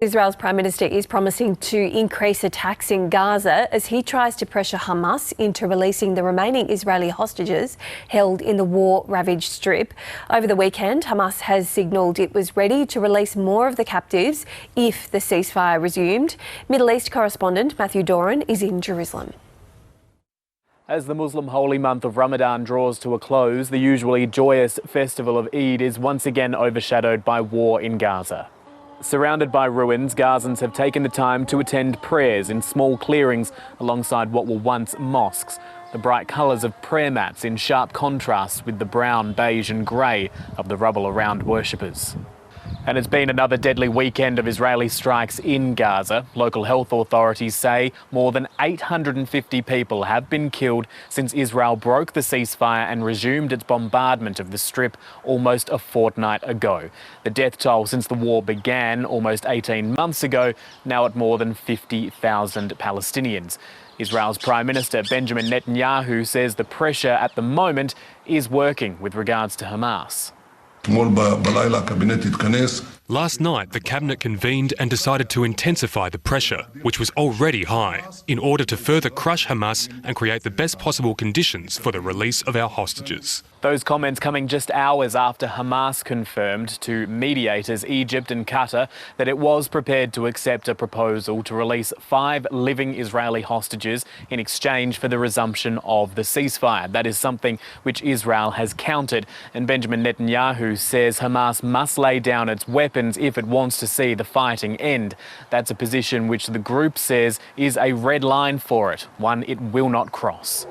Israel's Prime Minister is promising to increase attacks in Gaza as he tries to pressure Hamas into releasing the remaining Israeli hostages held in the war-ravaged Strip. Over the weekend, Hamas has signalled it was ready to release more of the captives if the ceasefire resumed. Middle East correspondent Matthew Doran is in Jerusalem. As the Muslim holy month of Ramadan draws to a close, the usually joyous festival of Eid is once again overshadowed by war in Gaza. Surrounded by ruins, Gazans have taken the time to attend prayers in small clearings alongside what were once mosques. The bright colours of prayer mats in sharp contrast with the brown, beige and grey of the rubble around worshippers. And it's been another deadly weekend of Israeli strikes in Gaza. Local health authorities say more than 850 people have been killed since Israel broke the ceasefire and resumed its bombardment of the Strip almost a fortnight ago. The death toll since the war began almost 18 months ago, now at more than 50,000 Palestinians. Israel's Prime Minister Benjamin Netanyahu says the pressure at the moment is working with regards to Hamas. Last night, the cabinet convened and decided to intensify the pressure, which was already high, in order to further crush Hamas and create the best possible conditions for the release of our hostages. Those comments coming just hours after Hamas confirmed to mediators Egypt and Qatar that it was prepared to accept a proposal to release 5 living Israeli hostages in exchange for the resumption of the ceasefire. That is something which Israel has countered, and Benjamin Netanyahu says Hamas must lay down its weapons if it wants to see the fighting end. That's a position which the group says is a red line for it, one it will not cross.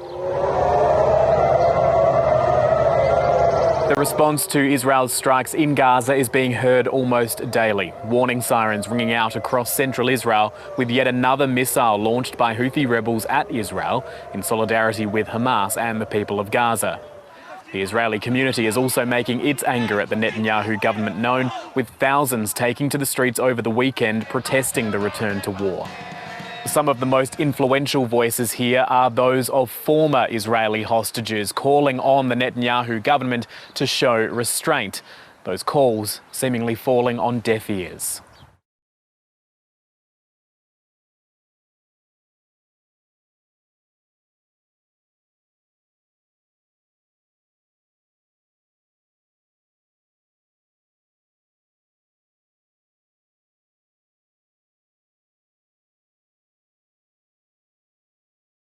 The response to Israel's strikes in Gaza is being heard almost daily. Warning sirens ringing out across central Israel with yet another missile launched by Houthi rebels at Israel in solidarity with Hamas and the people of Gaza. The Israeli community is also making its anger at the Netanyahu government known, with thousands taking to the streets over the weekend protesting the return to war. Some of the most influential voices here are those of former Israeli hostages calling on the Netanyahu government to show restraint. Those calls seemingly falling on deaf ears.